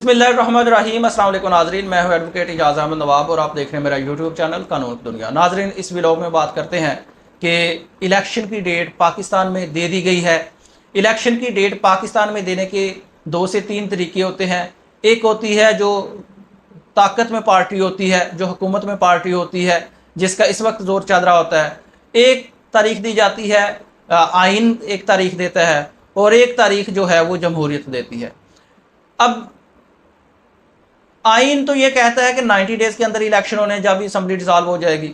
बिस्मिल्लाहिर्रहमानिर्रहीम। अस्सलाम वालेकुम नाज़रीन, मैं हूं एडवोकेट इजाज़ अहमद नवाब और आप देख रहे हैं मेरा यूट्यूब चैनल कानून की दुनिया। नाज़रीन, इस व्लॉग में बात करते हैं कि इलेक्शन की डेट पाकिस्तान में दे दी गई है। इलेक्शन की डेट पाकिस्तान में देने के 2 से 3 तरीके होते हैं। एक होती है जो ताकत में पार्टी होती है, जो हुकूमत में पार्टी होती है, जिसका इस वक्त जोर चल रहा होता है। एक तारीख दी जाती है, आइन एक तारीख देता है, और एक तारीख जो है वो जमहूरियत देती है। अब आइन तो ये कहता है कि 90 डेज के अंदर इलेक्शन होने, जब असम्बली डिसॉल्व हो जाएगी।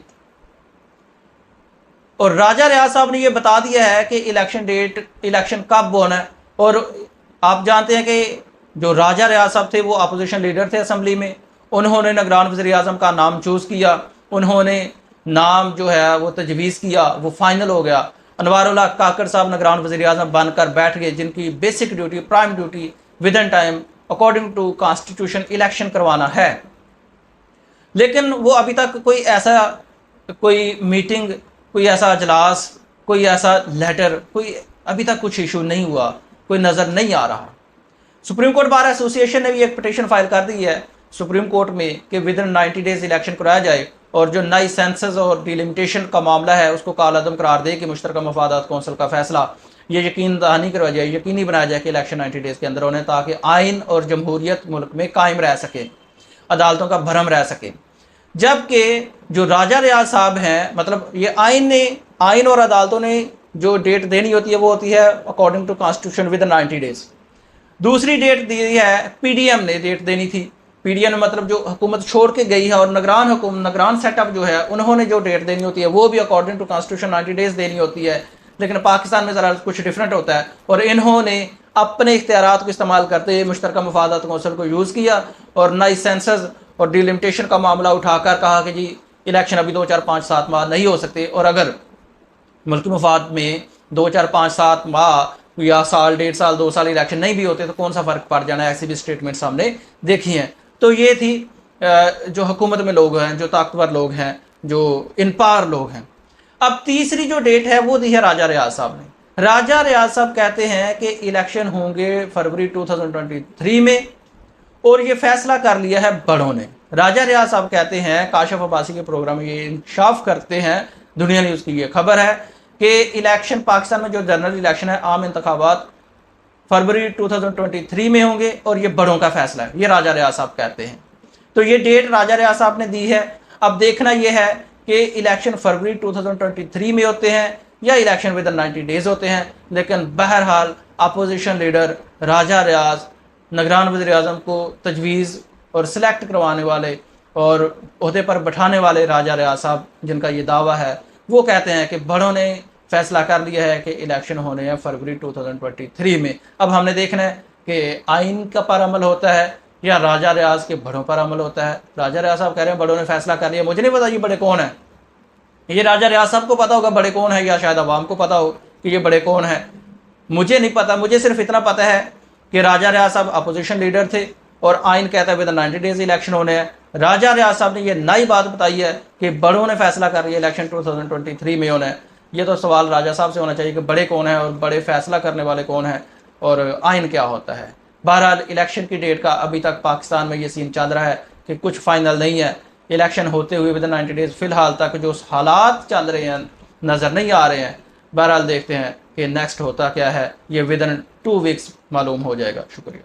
और राजा रियाज साहब ने ये बता दिया है कि इलेक्शन कब होना है। और आप जानते हैं कि जो राजा रियाज साहब थे वो अपोजिशन लीडर थे असम्बली में। उन्होंने निगरान वज़ीर आज़म का नाम चूज़ किया, उन्होंने नाम जो है वो तजवीज़ किया, वो फाइनल हो गया। अनवारुल्लाह काकड़ साहब निगरान वज़ीर आज़म बनकर बैठ गए, जिनकी basic duty, prime duty within time according to constitution election करवाना है। लेकिन वो अभी तक कोई मीटिंग, कोई ऐसा अजलास, कोई ऐसा लेटर, कोई अभी तक कुछ इशू नहीं हुआ, कोई नज़र नहीं आ रहा। सुप्रीम कोर्ट बार एसोसिएशन ने भी एक पिटीशन फाइल कर दी है सुप्रीम कोर्ट में कि विद इन 90 डेज इलेक्शन कराया जाए, और जो नई सेंसस और डिलिमिटेशन का मामला है उसको कालअदम करार दे कि मुश्तरका मफादात कौंसिल का फैसला ये यकीनी करवाया जाए, यकीनी बनाया जाए कि इलेक्शन 90 डेज के अंदर होने, ताकि आइन और जमहूरियत मुल्क में कायम रह सके, अदालतों का भरम रह सके। जबकि जो राजा रियाज साहब हैं, मतलब ये आइन और अदालतों ने जो डेट देनी होती है वो होती है according to constitution with 90 days. दूसरी डेट दी है पीडीएम ने डेट देनी थी। पीडीएम मतलब जो हुकूमत छोड़ के गई है, और निगरान सेटअप जो है उन्होंने जो डेट देनी होती है वो भी अकॉर्डिंग टू कॉन्स्टिट्यूशन 90 डेज देनी होती है। लेकिन पाकिस्तान में ज़रा कुछ डिफरेंट होता है, और इन्होंने अपने इख्तियारात को इस्तेमाल करते हुए मुश्तरका मफादात कौंसिल को यूज़ किया और नई सेंसस और डिलिमिटेशन का मामला उठाकर कहा कि जी इलेक्शन अभी 2, 4, 5, 7 माह नहीं हो सकते, और अगर मुल्की मफाद में 2, 4, 5, 7 माह या साल, 1.5 साल, 2 साल इलेक्शन नहीं भी होते तो कौन सा फ़र्क पड़ जाना है। ऐसी भी स्टेटमेंट सामने देखी हैं। तो ये थी जो हुकूमत में लोग हैं, जो ताकतवर लोग हैं, जो इन पावर लोग हैं। अब तीसरी जो डेट है वो दी है राजा रियाज साहब ने। राजा रियाज साहब कहते हैं कि इलेक्शन होंगे फरवरी 2023 में, और ये फैसला कर लिया है बड़ों ने। राजा रियाज साहब कहते हैं, काशिफ अब्बासी के प्रोग्राम में ये इंकशाफ करते हैं, दुनिया न्यूज़ की ये खबर है कि इलेक्शन पाकिस्तान में जो जनरल इलेक्शन है, आम इंतखाबात फरवरी 2023 में होंगे, और ये बड़ों का फैसला है, ये राजा रियाज साहब कहते हैं। तो ये डेट राजा रियाज साहब ने दी है। अब देखना ये है कि इलेक्शन फरवरी 2023 में होते हैं या इलेक्शन विद 90 डेज होते हैं। लेकिन बहरहाल अपोजिशन लीडर राजा रियाज, निगरान वज़ीर आज़म को तजवीज़ और सिलेक्ट करवाने वाले और ओहदे पर बैठाने वाले राजा रियाज साहब, जिनका ये दावा है, वो कहते हैं कि बड़ों ने फैसला कर लिया है कि इलेक्शन होने हैं फरवरी 2023 में। अब हमने देखना है कि आइन का पर अमल होता है या राजा रियाज के बड़ों पर अमल होता है। राजा रियाज साहब कह रहे हैं बड़ों ने फैसला कर लिया। मुझे नहीं पता ये बड़े कौन है, ये राजा रियाज साहब को पता होगा बड़े कौन है, या शायद अवाम को पता हो कि ये बड़े कौन है। मुझे नहीं पता, मुझे सिर्फ इतना पता है कि राजा रियाज साहब अपोजिशन लीडर थे, और आइन कहता है विद 90 डेज इलेक्शन होने हैं। राजा रियाज साहब ने ये नई बात बताई है कि बड़ों ने फैसला कर लिया इलेक्शन 2023 में होना है। ये तो सवाल राजा साहब से होना चाहिए कि बड़े कौन हैं और बड़े फैसला करने वाले कौन हैं, और आइन क्या होता है। बहरहाल इलेक्शन की डेट का अभी तक पाकिस्तान में ये सीन चल रहा है कि कुछ फाइनल नहीं है। इलेक्शन होते हुए विद 90 डेज फ़िलहाल तक जो हालात चल रहे हैं नज़र नहीं आ रहे हैं। बहरहाल देखते हैं कि नेक्स्ट होता क्या है, ये विद इन 2 वीक्स मालूम हो जाएगा। शुक्रिया।